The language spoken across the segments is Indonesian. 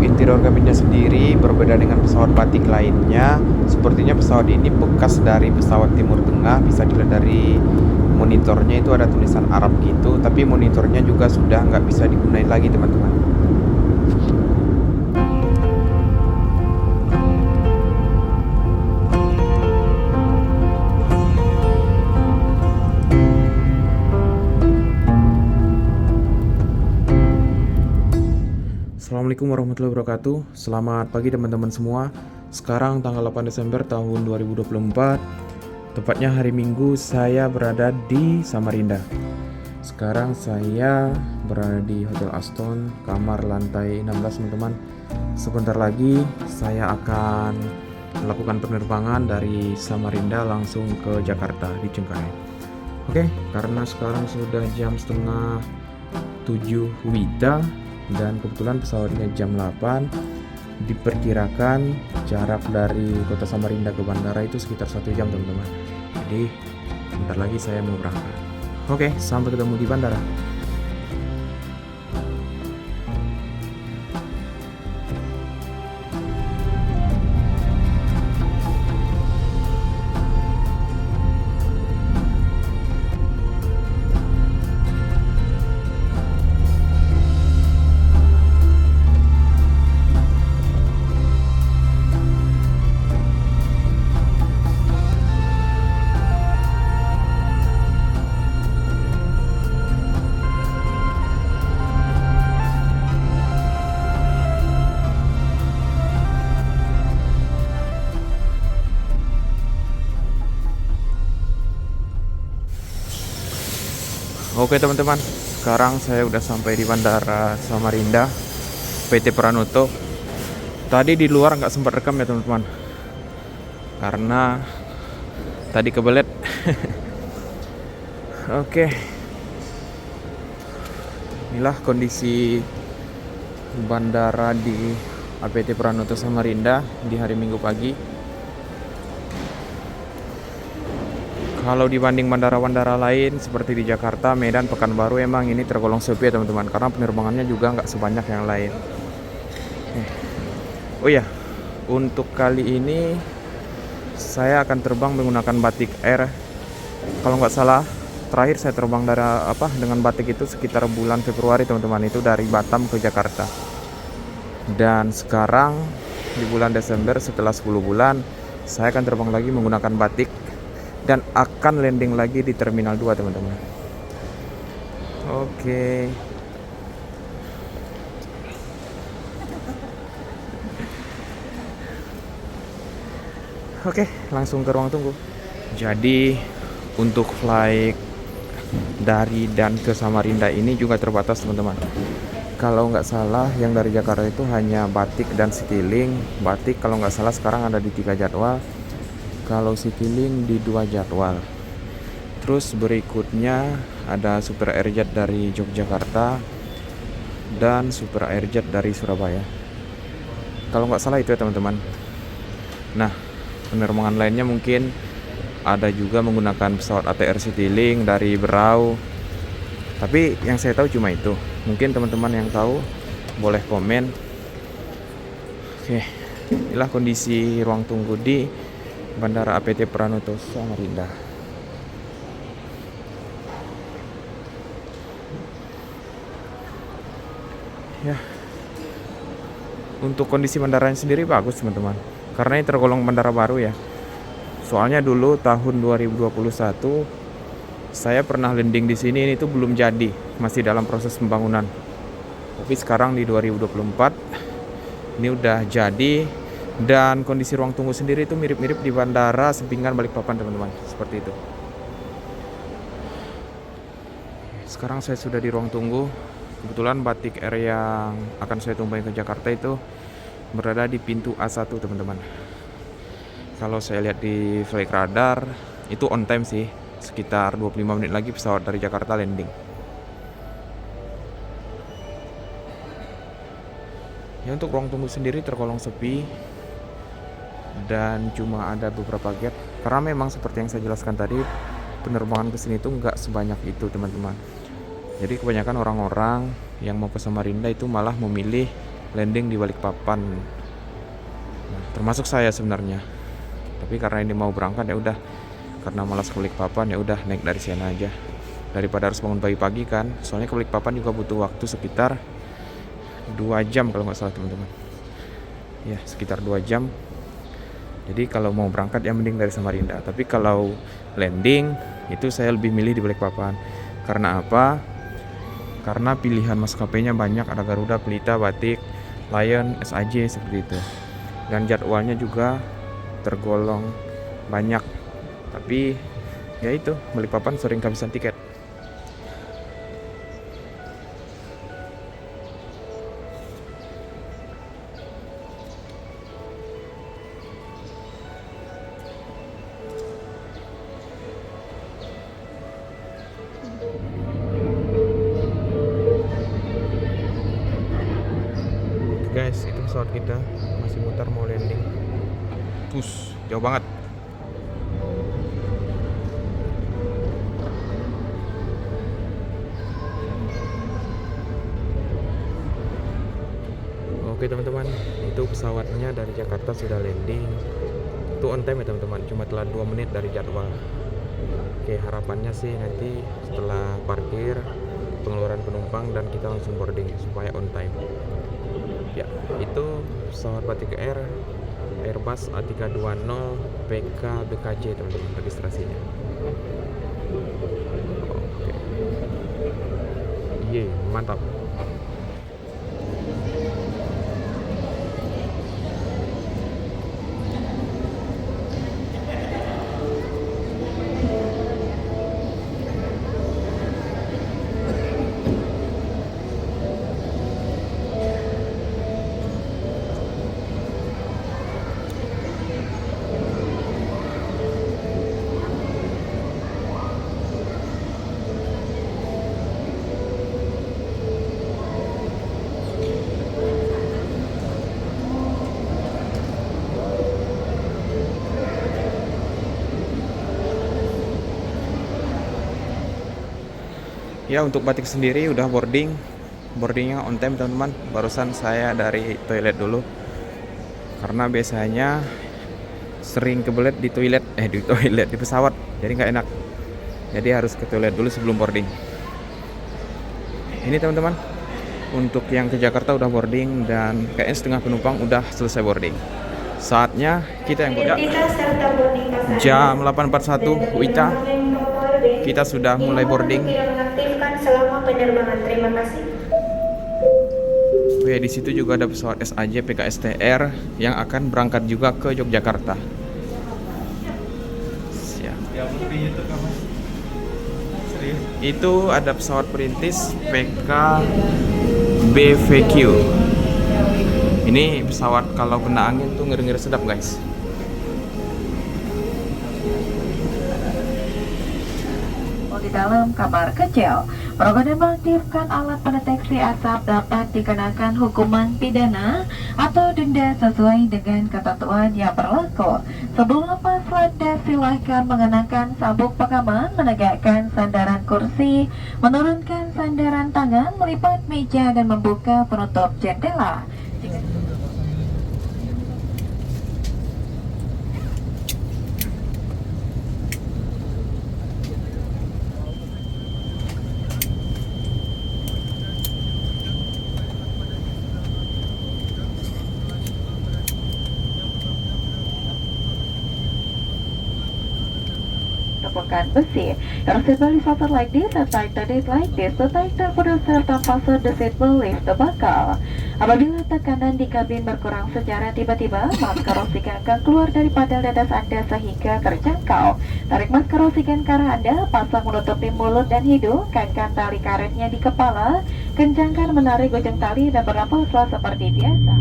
interior kabinnya sendiri berbeda dengan pesawat batik lainnya. Sepertinya pesawat ini bekas dari pesawat Timur Tengah. Bisa dilihat dari monitornya itu ada tulisan Arab gitu, tapi monitornya juga sudah nggak bisa digunain lagi teman-teman. Assalamualaikum warahmatullahi wabarakatuh. Selamat pagi teman-teman semua. Sekarang tanggal 8 Desember tahun 2024. Tepatnya hari Minggu, saya berada di Samarinda. Sekarang saya berada di Hotel Aston, kamar lantai 16 teman-teman. Sebentar lagi saya akan melakukan penerbangan dari Samarinda langsung ke Jakarta di Cengkareng. Oke, karena sekarang sudah jam setengah 7 WITA dan kebetulan pesawatnya jam 8, diperkirakan jarak dari kota Samarinda ke bandara itu sekitar 1 jam teman-teman. Jadi bentar lagi saya mau berangkat. Oke, sampai ketemu di bandara. Oke teman-teman, sekarang saya udah sampai di Bandara Samarinda PT Pranoto. Tadi di luar nggak sempat rekam ya teman-teman, karena tadi kebelet. Oke, inilah kondisi bandara di APT Pranoto Samarinda di hari Minggu pagi. Kalau dibanding bandara-bandara lain seperti di Jakarta, Medan, Pekanbaru, emang ini tergolong sepi ya teman-teman, karena penerbangannya juga nggak sebanyak yang lain. Oh ya, untuk kali ini saya akan terbang menggunakan Batik Air. Kalau nggak salah, terakhir saya terbang dengan Batik itu sekitar bulan Februari teman-teman, itu dari Batam ke Jakarta. Dan sekarang di bulan Desember setelah 10 bulan, saya akan terbang lagi menggunakan Batik dan akan landing lagi di Terminal 2 teman-teman. Oke. Oke, langsung ke ruang tunggu. Jadi untuk flight dari dan ke Samarinda ini juga terbatas teman-teman. Kalau nggak salah yang dari Jakarta itu hanya Batik dan Citylink. Batik kalau nggak salah sekarang ada di 3 jadwal. Kalau Citylink di 2 jadwal. Terus berikutnya ada Super Airjet dari Yogyakarta dan Super Airjet dari Surabaya. Kalau nggak salah itu ya teman-teman. Nah, penerbangan lainnya mungkin ada juga menggunakan pesawat ATR Citylink dari Berau. Tapi yang saya tahu cuma itu. Mungkin teman-teman yang tahu boleh komen. Oke, inilah kondisi ruang tunggu di Bandara APT Pranoto Samarinda. Ya, untuk kondisi bandaranya sendiri bagus teman-teman, karena ini tergolong bandara baru ya. Soalnya dulu tahun 2021 saya pernah landing di sini, ini tuh belum jadi, masih dalam proses pembangunan. Tapi sekarang di 2024 ini udah jadi. Dan kondisi ruang tunggu sendiri itu mirip-mirip di Bandara Sempingan Balikpapan teman-teman, seperti itu. Sekarang saya sudah di ruang tunggu. Kebetulan Batik Air yang akan saya tumpangi ke Jakarta itu berada di pintu A1 teman-teman. Kalau saya lihat di flight radar itu on time sih, sekitar 25 menit lagi pesawat dari Jakarta landing. Ya, untuk ruang tunggu sendiri tergolong sepi dan cuma ada beberapa gate, karena memang seperti yang saya jelaskan tadi, penerbangan ke sini tuh nggak sebanyak itu teman-teman. Jadi kebanyakan orang-orang yang mau ke Samarinda itu malah memilih landing di Balikpapan. Nah, termasuk saya sebenarnya. Tapi karena ini mau berangkat ya udah, karena malas ke Balikpapan ya udah naik dari sana aja. Daripada harus bangun pagi-pagi kan. Soalnya ke Balikpapan juga butuh waktu sekitar 2 jam kalau nggak salah teman-teman. Ya, sekitar 2 jam. Jadi kalau mau berangkat ya mending dari Samarinda. Tapi kalau landing itu saya lebih milih di Balikpapan. Karena apa? Karena pilihan maskapainya banyak, ada Garuda, Pelita, Batik, Lion, SAJ seperti itu. Dan jadwalnya juga tergolong banyak. Tapi ya itu, Balikpapan sering kehabisan tiket. Guys, itu pesawat kita masih mutar mau landing. Pus, jauh banget. Oke teman-teman, itu pesawatnya dari Jakarta sudah landing. Itu on time ya teman-teman, cuma telat 2 menit dari jadwal. Oke, harapannya sih nanti setelah parkir, pengeluaran penumpang dan kita langsung boarding supaya on time. Ya, itu pesawat Batik Air Airbus A320 PK BKJ teman-teman registrasinya. Oke. Ye, mantap. Ya, untuk Batik sendiri udah boardingnya on time teman-teman. Barusan saya dari toilet dulu karena biasanya sering kebelet di toilet di pesawat, jadi nggak enak, jadi harus ke toilet dulu sebelum boarding. Ini teman-teman, untuk yang ke Jakarta udah boarding dan kayaknya setengah penumpang udah selesai boarding. Saatnya kita yang boarding. Jam 8.41 WITA kita sudah mulai boarding. Selama penerbangan, terima kasih. Oke, di situ juga ada pesawat SAJ PKSTR yang akan berangkat juga ke Yogyakarta. Siap. Itu ada pesawat perintis PK BVQ. Ini pesawat kalau kena angin tuh ngeri-ngeri sedap guys. Di dalam kamar kecil, program mengaktifkan alat pendeteksi asap dapat dikenakan hukuman pidana atau denda sesuai dengan ketentuan yang berlaku. Sebelum lepas landas, silahkan mengenakan sabuk pengaman, menegakkan sandaran kursi, menurunkan sandaran tangan, melipat meja dan membuka penutup jendela. Tepukan besi. Reversible elevator like this and tighten it like this. The tighten producer tanpa the seat will lift the buckle. Apabila tekanan di kabin berkurang secara tiba-tiba, masker oksigen akan keluar dari padel di atas Anda sehingga terjangkau. Tarik masker oksigen ke arah Anda, pasang menutupi mulut dan hidung, kaitkan tali karetnya di kepala, kencangkan menarik ujung tali dan bernafaslah seperti biasa.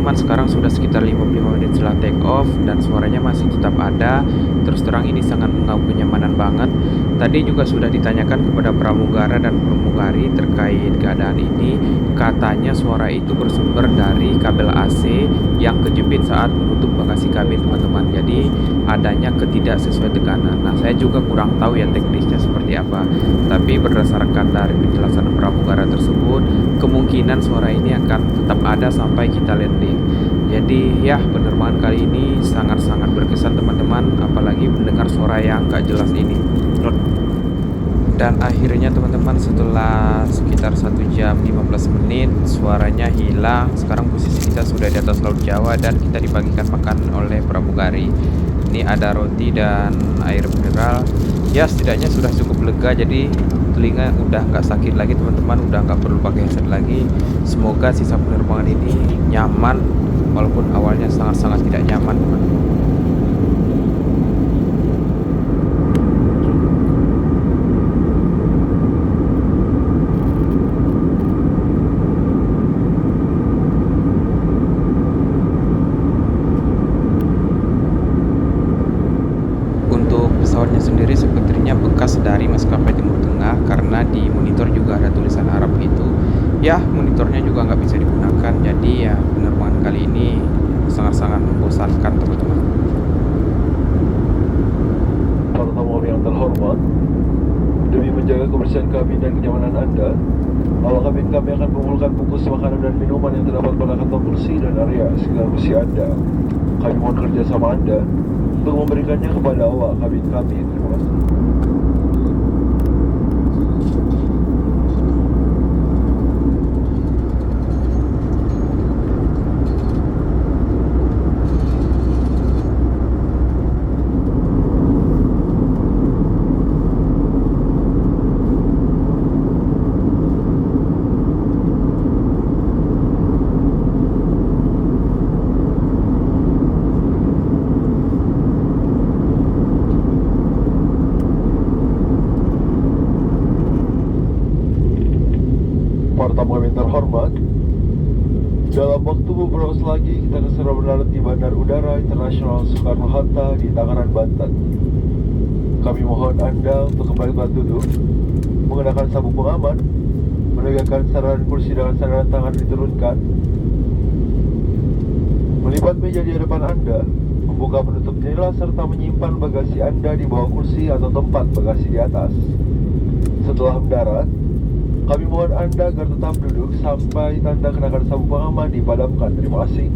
teman-teman, sekarang sudah sekitar 55 menit setelah take off dan suaranya masih tetap ada. Terus terang ini sangat mengganggu kenyamanan banget. Tadi juga sudah ditanyakan kepada pramugara dan pramugari terkait keadaan ini. Katanya suara itu bersumber dari kabel AC yang kejepit saat menutup bagasi kabin teman-teman. Jadi adanya ketidaksesuaian tekanan. Nah, saya juga kurang tahu ya teknisnya seperti apa. Tapi berdasarkan dari penjelasan pramugara tersebut, kemungkinan suara ini akan tetap ada sampai kita landing. Jadi ya, penerbangan kali ini sangat-sangat berkesan teman-teman, apalagi mendengar suara yang gak jelas ini. Dan akhirnya teman-teman, setelah sekitar 1 jam 15 menit suaranya hilang. Sekarang posisi kita sudah di atas Laut Jawa dan kita dibagikan makan oleh pramugari. Ini ada roti dan air mineral. Ya, setidaknya sudah cukup lega, jadi telinga udah nggak sakit lagi teman-teman, udah nggak perlu pakai headset lagi. Semoga sisa penerbangan ini nyaman, walaupun awalnya sangat-sangat tidak nyaman teman-teman. Untuk pesawatnya sendiri sepertinya bekas dari maskapai Timur Tengah, karena di monitor juga ada tulisan Arab itu. Ya, monitornya juga nggak bisa digunakan, jadi ya penerbangan kali ini sangat-sangat membosankan teman-teman. Para tamu kami yang terhormat, demi menjaga kebersihan kabin dan kenyamanan Anda, awak kabin kami akan mengumpulkan bungkus makanan dan minuman yang terdapat pada kantong kursi dan area sekitar kursi Anda. Kami mohon kerjasama Anda untuk memberikannya kepada awak kabin kami. Terima kasih. Para tamu kami yang terhormat, dalam waktu beberapa saat lagi kita akan segera mendarat di Bandar Udara Internasional Soekarno-Hatta di Tangerang, Banten. Kami mohon Anda untuk kembali ke tempat duduk, mengenakan sabuk pengaman, menegakkan sandaran kursi dengan sandaran tangan diturunkan, melipat meja di hadapan Anda, membuka penutup jendela serta menyimpan bagasi Anda di bawah kursi atau tempat bagasi di atas. Setelah mendarat, kami mohon Anda agar tetap duduk sampai tanda kenakan sabuk pengaman dipadamkan. Terima kasih.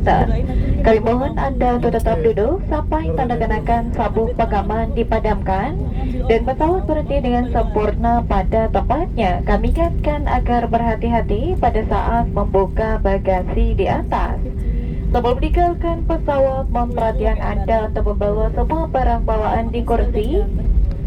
Banten. Kami mohon Anda untuk tetap duduk sampai tanda kenakan sabuk pengaman dipadamkan dan pesawat berhenti dengan sempurna pada tempatnya. Kami ingatkan agar berhati-hati pada saat membuka bagasi di atas. Sebelum meninggalkan pesawat, mohon perhatian Anda untuk membawa semua barang bawaan di kursi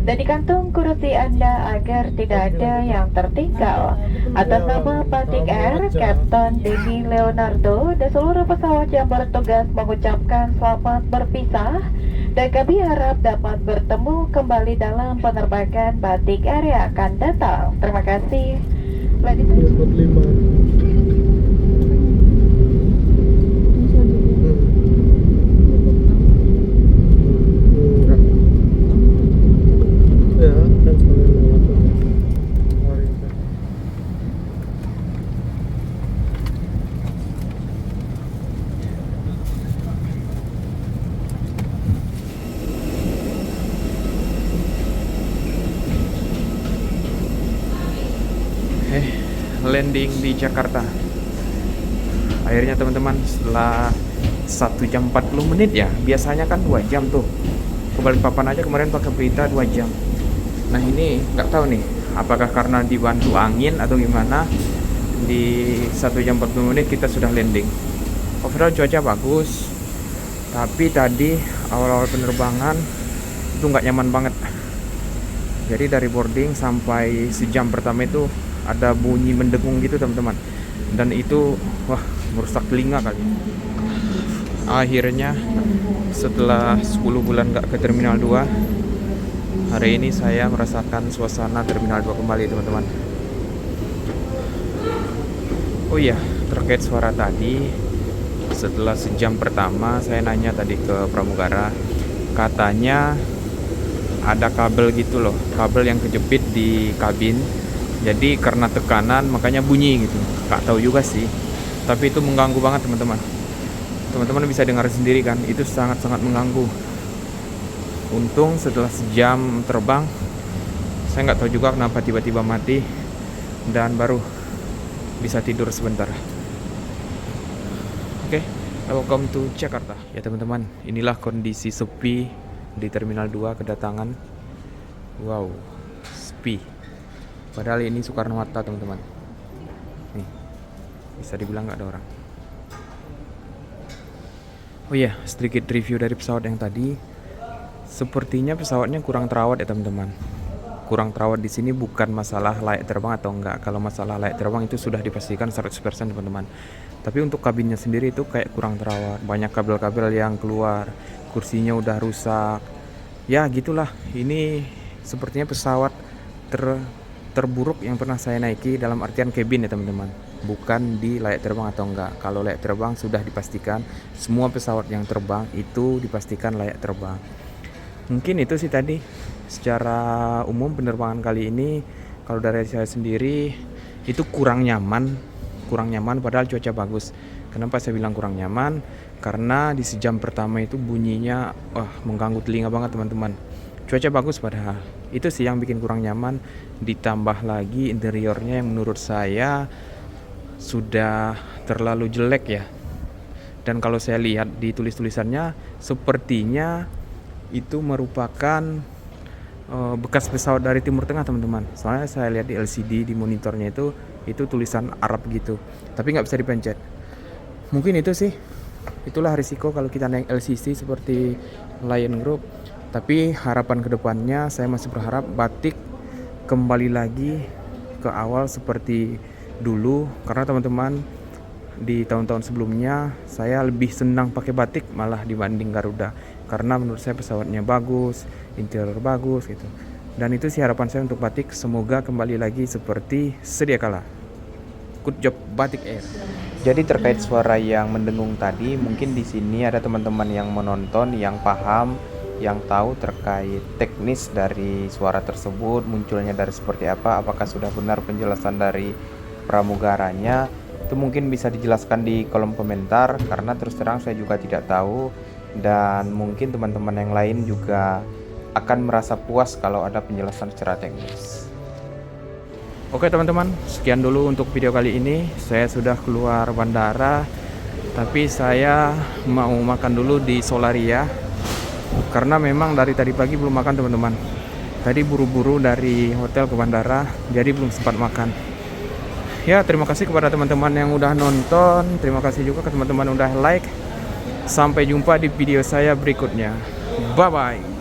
dan di kantung kursi Anda agar tidak ada yang tertinggal. Atas nama Batik Air, Kapten Denny Leonardo dan seluruh pesawat yang bertugas mengucapkan selamat berpisah dan kami harap dapat bertemu kembali dalam penerbangan Batik Air yang akan datang. Terima kasih. Ladies and landing di Jakarta. Akhirnya teman-teman, setelah 1 jam 40 menit ya, biasanya kan 2 jam tuh. Ke Balikpapan aja kemarin pakai berita 2 jam. Nah ini nggak tahu nih, apakah karena dibantu angin atau gimana, di 1 jam 40 menit kita sudah landing. Overall cuaca bagus, tapi tadi awal-awal penerbangan itu nggak nyaman banget. Jadi dari boarding sampai sejam pertama itu ada bunyi mendengung gitu teman-teman, dan itu wah merusak telinga kali. Akhirnya setelah 10 bulan gak ke Terminal 2, hari ini saya merasakan suasana Terminal 2 kembali teman-teman. Oh iya, terkait suara tadi, setelah sejam pertama saya nanya tadi ke pramugara, katanya ada kabel gitu loh, kabel yang kejepit di kabin. Jadi karena tekanan makanya bunyi gitu. Gak tahu juga sih, tapi itu mengganggu banget teman-teman. Teman-teman bisa dengar sendiri kan, itu sangat-sangat mengganggu. Untung setelah sejam terbang, saya nggak tahu juga kenapa tiba-tiba mati dan baru bisa tidur sebentar. Oke, welcome to Jakarta. Ya teman-teman, inilah kondisi sepi di Terminal 2 kedatangan. Wow, sepi. Padahal ini Soekarno-Hatta teman-teman. Nih, bisa dibilang nggak ada orang. Oh iya, sedikit review dari pesawat yang tadi. Sepertinya pesawatnya kurang terawat ya teman-teman. Kurang terawat di sini bukan masalah layak terbang atau enggak. Kalau masalah layak terbang itu sudah dipastikan 100% teman-teman. Tapi untuk kabinnya sendiri itu kayak kurang terawat. Banyak kabel-kabel yang keluar, kursinya udah rusak. Ya gitulah. Ini sepertinya pesawat terburuk yang pernah saya naiki dalam artian cabin ya teman-teman, bukan di layak terbang atau enggak. Kalau layak terbang sudah dipastikan, semua pesawat yang terbang itu dipastikan layak terbang. Mungkin itu sih tadi secara umum penerbangan kali ini. Kalau dari saya sendiri itu kurang nyaman padahal cuaca bagus. Kenapa saya bilang kurang nyaman? Karena di sejam pertama itu bunyinya mengganggu telinga banget teman-teman. Cuaca bagus padahal. Itu sih yang bikin kurang nyaman. Ditambah lagi interiornya yang menurut saya sudah terlalu jelek ya. Dan kalau saya lihat di tulisannya sepertinya itu merupakan bekas pesawat dari Timur Tengah teman-teman. Soalnya saya lihat di LCD di monitornya itu tulisan Arab gitu. Tapi nggak bisa dipencet. Mungkin itu sih. Itulah risiko kalau kita naik LCC seperti Lion Group. Tapi harapan kedepannya saya masih berharap Batik kembali lagi ke awal seperti dulu. Karena teman-teman di tahun-tahun sebelumnya saya lebih senang pakai Batik malah dibanding Garuda. Karena menurut saya pesawatnya bagus, interior bagus gitu. Dan itu sih harapan saya untuk Batik, semoga kembali lagi seperti sedia kala. Good job Batik Air. Jadi terkait suara yang mendengung tadi, mungkin di sini ada teman-teman yang menonton yang paham, yang tahu terkait teknis dari suara tersebut, munculnya dari seperti apa, apakah sudah benar penjelasan dari pramugaranya, itu mungkin bisa dijelaskan di kolom komentar, karena terus terang saya juga tidak tahu, dan mungkin teman-teman yang lain juga akan merasa puas kalau ada penjelasan secara teknis. Oke teman-teman, sekian dulu untuk video kali ini. Saya sudah keluar bandara, Tapi saya mau makan dulu di Solaria karena memang dari tadi pagi belum makan teman-teman. Tadi buru-buru dari hotel ke bandara, jadi belum sempat makan. Ya, terima kasih kepada teman-teman yang udah nonton. Terima kasih juga ke teman-teman yang udah like. Sampai jumpa di video saya berikutnya. Bye-bye.